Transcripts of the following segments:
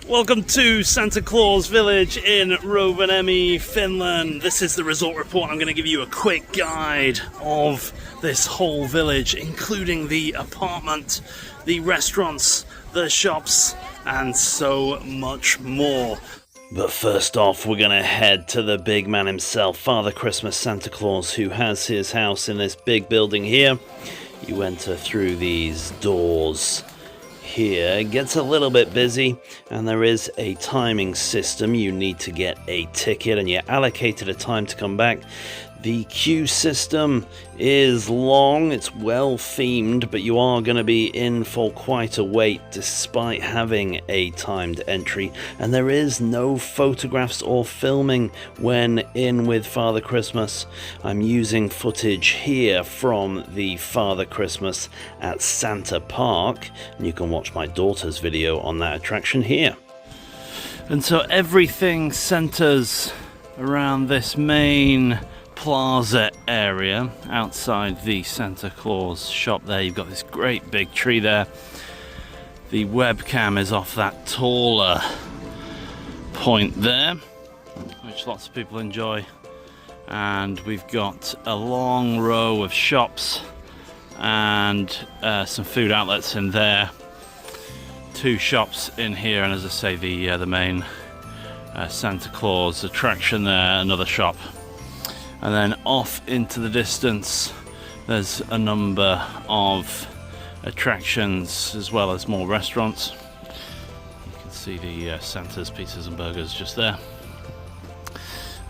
Welcome to Santa Claus Village in Rovaniemi, Finland. This is the resort report. I'm going to give you a quick guide of this whole village, including the apartment, the restaurants, the shops, and so much more. But first off, we're going to head to the big man himself, Father Christmas Santa Claus, who has his house in this big building here. You enter through these doors here. It gets a little bit busy, and there is a timing system. You need to get a ticket, and you're allocated a time to come back. The queue system is long, it's well themed, but you are going to be in for quite a wait despite having a timed entry, and there is no photographs or filming when in with Father Christmas. I'm using footage here from the Father Christmas at Santa Park, and you can watch my daughter's video on that attraction here. And so everything centers around this main plaza area outside the Santa Claus shop there. You've got this great big tree there. The webcam is off that taller point there, which lots of people enjoy. And we've got a long row of shops and some food outlets in there. Two shops in here, and as I say, the main Santa Claus attraction there, another shop. And then off into the distance, there's a number of attractions as well as more restaurants. You can see the Santa's Pizzas and Burgers just there.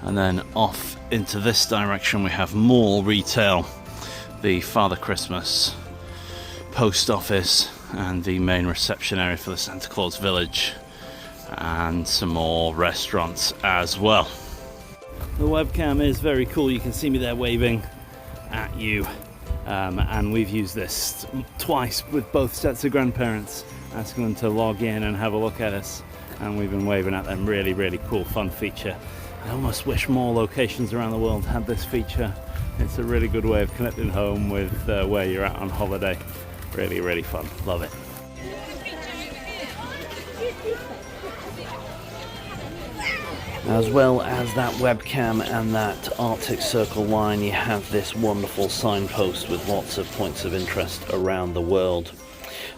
And then off into this direction, we have more retail, the Father Christmas post office, and the main reception area for the Santa Claus Village, and some more restaurants as well. The webcam is very cool. You can see me there waving at you, and we've used this twice with both sets of grandparents, asking them to log in and have a look at us, and we've been waving at them. Really, really cool, fun feature. I almost wish more locations around the world had this feature. It's a really good way of connecting home with where you're at on holiday. Really, really fun. Love it. As well as that webcam and that Arctic Circle line, you have this wonderful signpost with lots of points of interest around the world.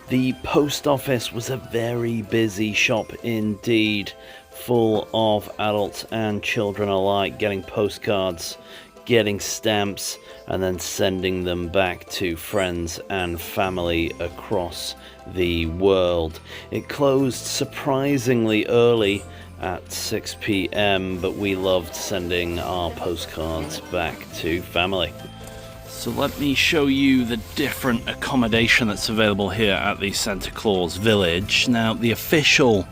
The post office was a very busy shop indeed, full of adults and children alike getting postcards, getting stamps, and then sending them back to friends and family across the world. It closed surprisingly early at 6 p.m, but we loved sending our postcards back to family. So let me show you the different accommodation that's available here at the Santa Claus Village. Now, the official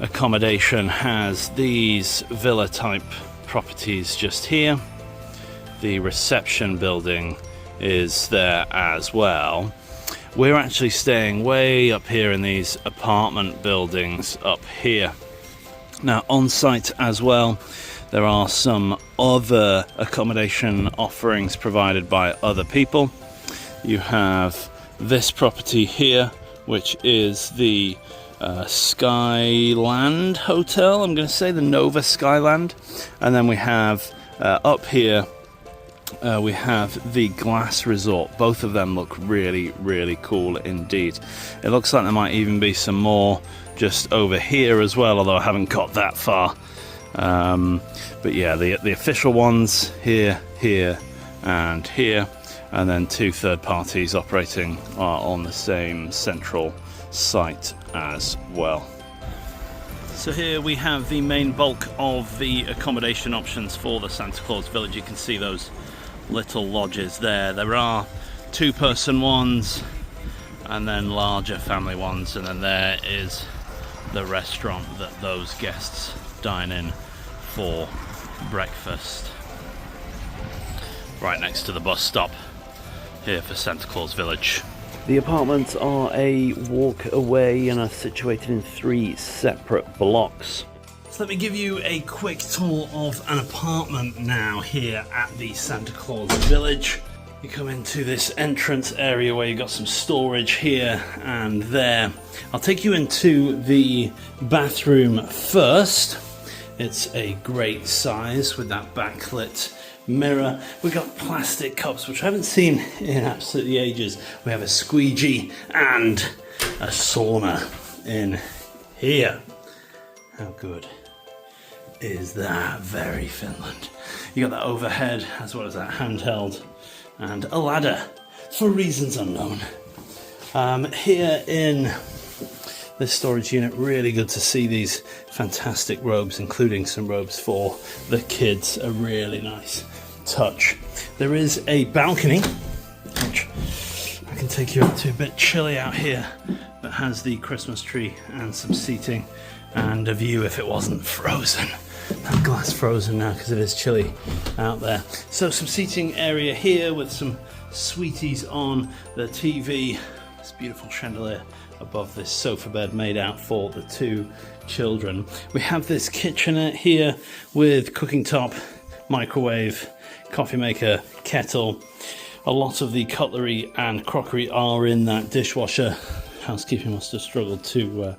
accommodation has these villa type properties just here. The reception building is there as well. We're actually staying way up here in these apartment buildings up here. Now, on site as well, there are some other accommodation offerings provided by other people. You have this property here, which is the Skyland Hotel, I'm going to say the Nova Skyland. And then we have up here, we have the Glass Resort. Both of them look really, really cool indeed. It looks like there might even be some more just over here as well, although I haven't got that far. But yeah, the official ones here, here, and here, and then two third parties operating on the same central site as well. So here we have the main bulk of the accommodation options for the Santa Claus Village. You can see those little lodges there. There are two-person ones and then larger family ones, and then there is the restaurant that those guests dine in for breakfast, right next to the bus stop here for Santa Claus Village. The apartments are a walk away and are situated in 3 separate blocks. So let me give you a quick tour of an apartment now here at the Santa Claus Village. You come into this entrance area where you've got some storage here and there. I'll take you into the bathroom first. It's a great size with that backlit mirror. We've got plastic cups, which I haven't seen in absolutely ages. We have a squeegee and a sauna in here. How good is that? Very Finland. You got that overhead as well as that handheld and a ladder for reasons unknown. Here in this storage unit, really good to see these fantastic robes, including some robes for the kids. A really nice touch. There is a balcony, which I can take you up to. A bit chilly out here, but has the Christmas tree and some seating and a view if it wasn't frozen. That glass frozen now because it is chilly out there. So some seating area here with some sweeties on the TV. This beautiful chandelier above this sofa bed made out for the two children. We have this kitchenette here with cooking top, microwave, coffee maker, kettle. A lot of the cutlery and crockery are in that dishwasher. Housekeeping must have struggled to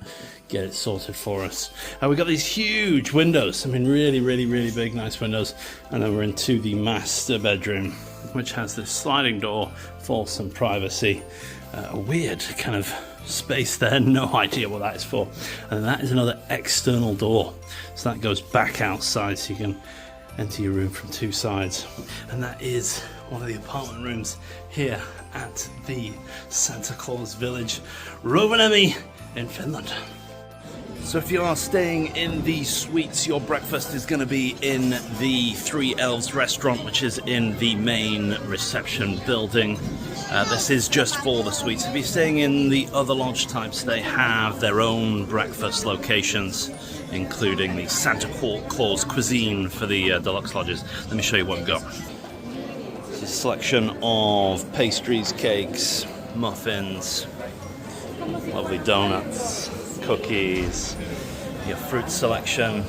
get it sorted for us. We've got these huge windows, I mean really big, nice windows. And then we're into the master bedroom, which has this sliding door for some privacy. A weird kind of space there, no idea what that is for. And that is another external door, so that goes back outside, so you can enter your room from two sides. And that is one of the apartment rooms here at the Santa Claus Village, Rovaniemi in Finland. So if you are staying in the suites, your breakfast is going to be in the Three Elves Restaurant, which is in the main reception building. This is just for the suites. If you're staying in the other lodge types, they have their own breakfast locations, including the Santa Claus cuisine for the deluxe lodges. Let me show you what we've got. It's a selection of pastries, cakes, muffins, lovely donuts, cookies, your fruit selection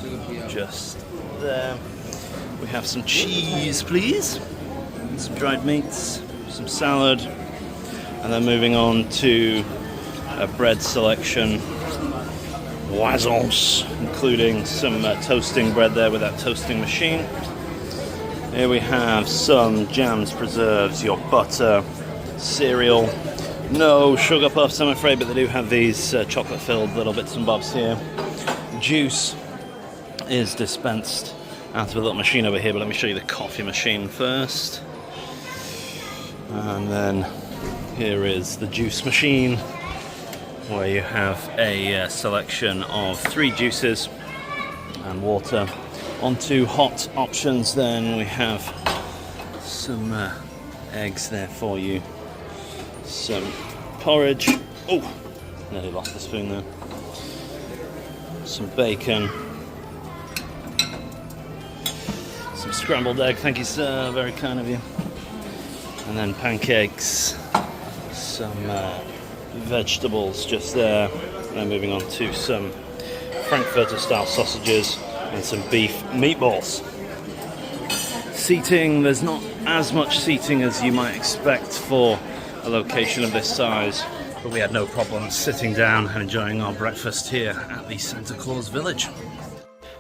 just there. We have some cheese, please, some dried meats, some salad, and then moving on to a bread selection, croissants, including some toasting bread there with that toasting machine. Here we have some jams, preserves, your butter, cereal. No sugar puffs, I'm afraid, but they do have these chocolate-filled little bits and bobs here. Juice is dispensed out of a little machine over here, but let me show you the coffee machine first. And then here is the juice machine, where you have a selection of 3 juices and water. Onto hot options then, we have some eggs there for you. Some porridge. Oh, nearly lost the spoon there. Some bacon. Some scrambled egg, thank you sir, very kind of you. And then pancakes. Some vegetables just there. And then moving on to some Frankfurter style sausages and some beef meatballs. Seating, there's not as much seating as you might expect for a location of this size, but we had no problem sitting down and enjoying our breakfast here at the Santa Claus Village.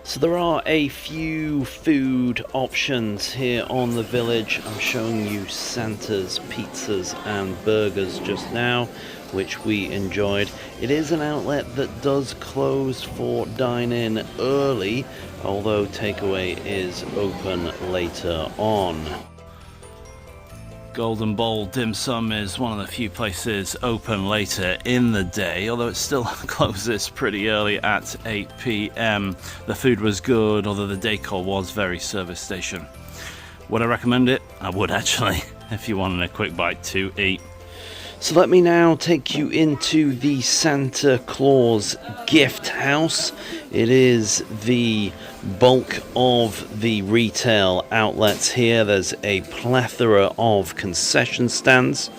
So there are a few food options here on the village. I'm showing you Santa's pizzas and burgers just now, which we enjoyed. It is an outlet that does close for dine-in early, although takeaway is open later on. Golden Bowl Dim Sum is one of the few places open later in the day, although it still closes pretty early at 8 p.m. The food was good, although the decor was very service station. Would I recommend it? I would actually, if you wanted a quick bite to eat. So let me now take you into the Santa Claus Gift House. It is the bulk of the retail outlets here. There's a plethora of concession stands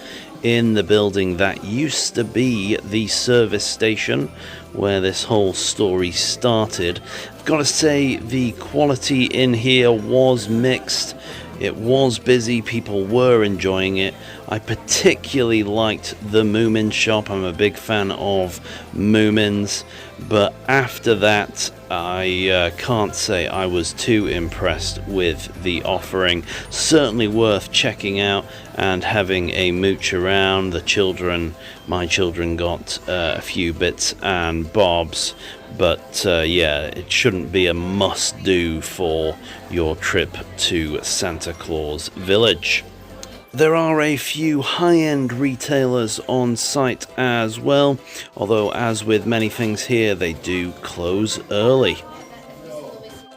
in the building that used to be the service station where this whole story started. I've got to say the quality in here was mixed. It was busy, people were enjoying it. I particularly liked the Moomin shop. I'm a big fan of Moomins, but after that I can't say I was too impressed with the offering. Certainly worth checking out and having a mooch around. My children got a few bits and bobs, but yeah, it shouldn't be a must-do for your trip to Santa Claus Village. There are a few high-end retailers on site as well, although as with many things here, they do close early.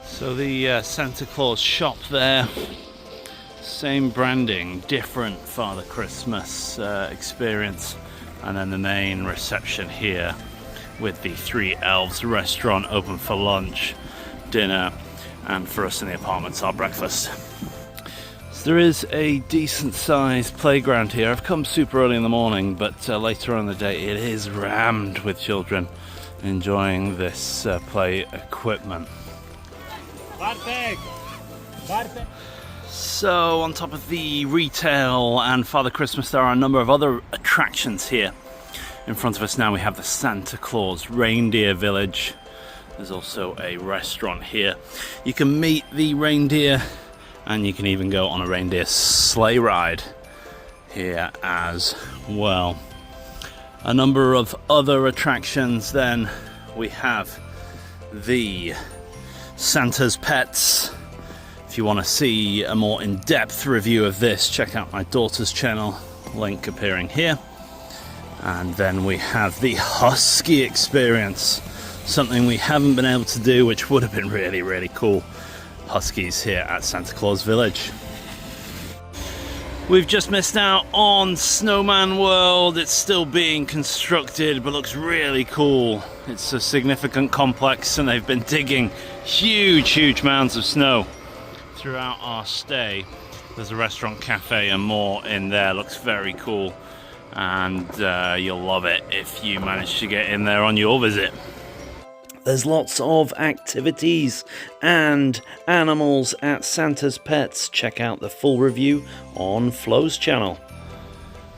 So the Santa Claus shop there, same branding, different Father Christmas experience, and then the main reception here with the Three Elves Restaurant open for lunch, dinner, and for us in the apartments, our breakfast. There is a decent sized playground here. I've come super early in the morning, but later on in the day it is rammed with children enjoying this play equipment. So on top of the retail and Father Christmas, there are a number of other attractions here. In front of us now we have the Santa Claus Reindeer Village. There's also a restaurant here. You can meet the reindeer, and you can even go on a reindeer sleigh ride here as well. A number of other attractions then. We have the Santa's Pets. If you want to see a more in-depth review of this, check out my daughter's channel, link appearing here. And then we have the Husky experience, something we haven't been able to do, which would have been really, really cool. Huskies here at Santa Claus Village. We've just missed out on Snowman World. It's still being constructed, but looks really cool. It's a significant complex, and they've been digging huge mounds of snow throughout our stay. There's a restaurant, cafe, and more in there. Looks very cool, and you'll love it if you manage to get in there on your visit. There's lots of activities and animals at Santa's Pets. Check out the full review on Flo's channel.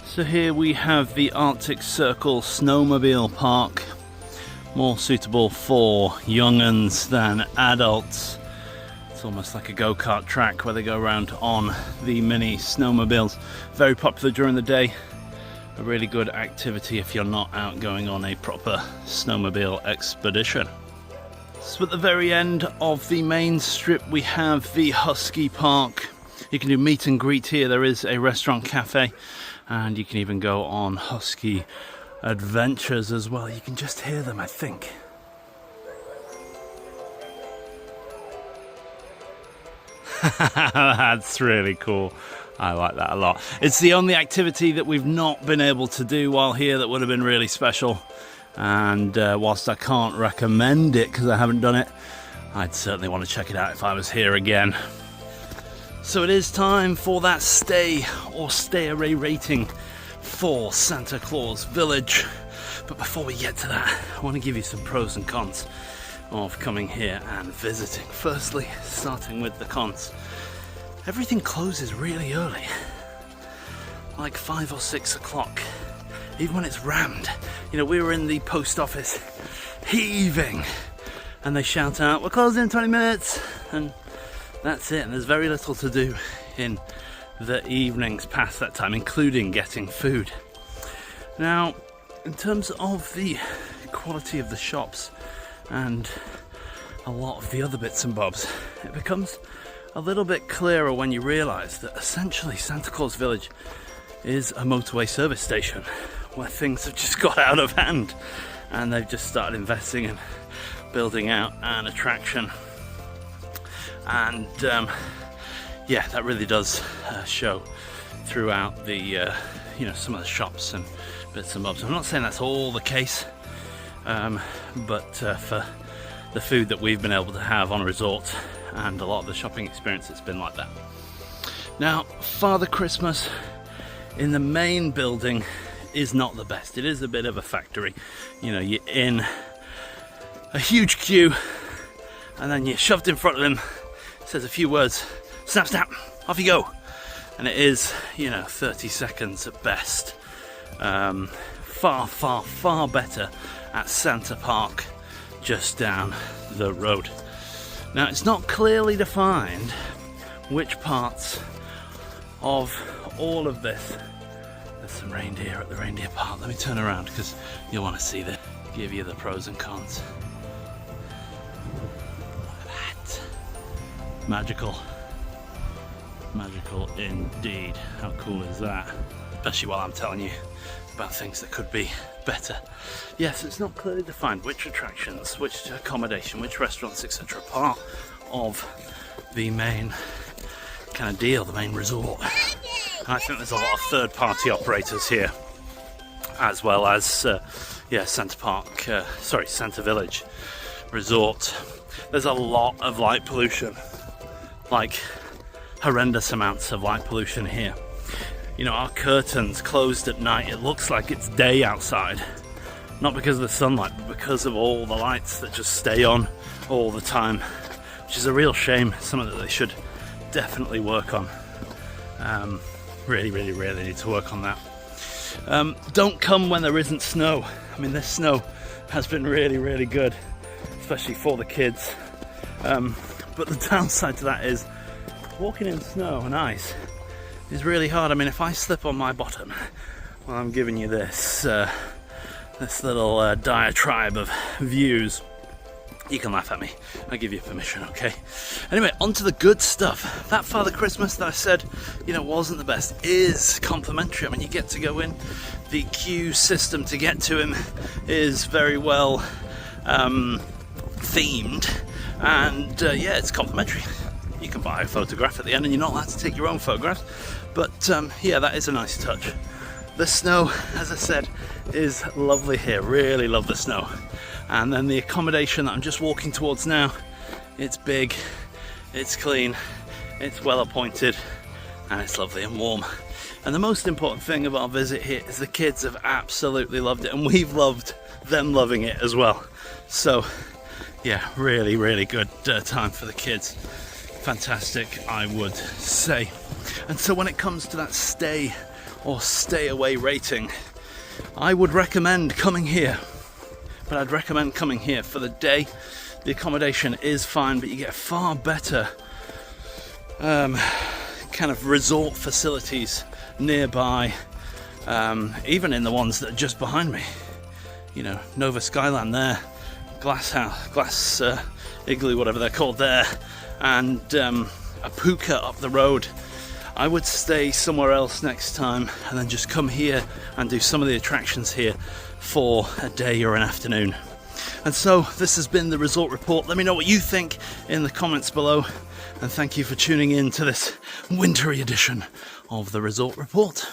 So here we have the Arctic Circle Snowmobile Park. More suitable for young'uns than adults. It's almost like a go-kart track where they go around on the mini snowmobiles. Very popular during the day. A really good activity if you're not out going on a proper snowmobile expedition. So at the very end of the main strip we have the Husky Park. You can do meet and greet here. There is a restaurant, cafe, and you can even go on husky adventures as well. You can just hear them, I think. That's really cool. I like that a lot. It's the only activity that we've not been able to do while here that would have been really special. And whilst I can't recommend it because I haven't done it, I'd certainly want to check it out if I was here again. So it is time for that stay or stay away rating for Santa Claus Village. But before we get to that, I want to give you some pros and cons of coming here and visiting. Firstly, starting with the cons. Everything closes really early, like 5 or 6 o'clock, even when it's rammed. You know, we were in the post office heaving, and they shout out, "We're closing in 20 minutes," and that's it. And there's very little to do in the evenings past that time, including getting food. Now, in terms of the quality of the shops and a lot of the other bits and bobs, it becomes a little bit clearer when you realise that essentially Santa Claus Village is a motorway service station where things have just got out of hand, and they've just started investing in building out an attraction. And yeah, that really does show throughout the you know, some of the shops and bits and bobs. I'm not saying that's all the case, but for the food that we've been able to have on a resort and a lot of the shopping experience, it's been like that. Now, Father Christmas in the main building is not the best. It is a bit of a factory. You know, you're in a huge queue and then you're shoved in front of him, says a few words, snap snap, off you go. And it is, you know, 30 seconds at best. Far better at Santa Park, just down the road. Now, it's not clearly defined which parts of all of this. There's some reindeer at the reindeer park. Let me turn around because you'll want to see this. Give you the pros and cons. Look at that. Magical. Magical indeed. How cool is that? Especially while I'm telling you about things that could be better. Yes, it's not clearly defined which attractions, which accommodation, which restaurants, etc. are part of the main kind of deal, the main resort. And I think there's a lot of third-party operators here, as well as Santa Village Resort. There's a lot of light pollution, like horrendous amounts of light pollution here. You know, our curtains closed at night, it looks like it's day outside. Not because of the sunlight, but because of all the lights that just stay on all the time, which is a real shame. Something that they should definitely work on. Really need to work on that. Don't come when there isn't snow. I mean, this snow has been really good, especially for the kids. But the downside to that is walking in snow and ice is really hard. I mean, if I slip on my bottom while I'm giving you this little diatribe of views, you can laugh at me. I give you permission, okay? Anyway, on to the good stuff. That Father Christmas that I said, you know, wasn't the best is complimentary. I mean, you get to go in. The queue system to get to him is very well themed, and yeah, it's complimentary. You can buy a photograph at the end, and you're not allowed to take your own photographs. But yeah, that is a nice touch. The snow, as I said, is lovely here. Really love the snow. And then the accommodation that I'm just walking towards now, it's big, it's clean, it's well appointed, and it's lovely and warm. And the most important thing of our visit here is the kids have absolutely loved it, and we've loved them loving it as well. So yeah, really good time for the kids. Fantastic, I would say. And so when it comes to that stay or stay away rating, I would recommend coming here. But I'd recommend coming here for the day. The accommodation is fine, but you get far better kind of resort facilities nearby, even in the ones that are just behind me. You know, Nova Skyland there, glass igloo, whatever they're called there, and a puka up the road. I would stay somewhere else next time and then just come here and do some of the attractions here for a day or an afternoon. And so this has been the Resort Report. Let me know what you think in the comments below, and thank you for tuning in to this wintry edition of the Resort Report.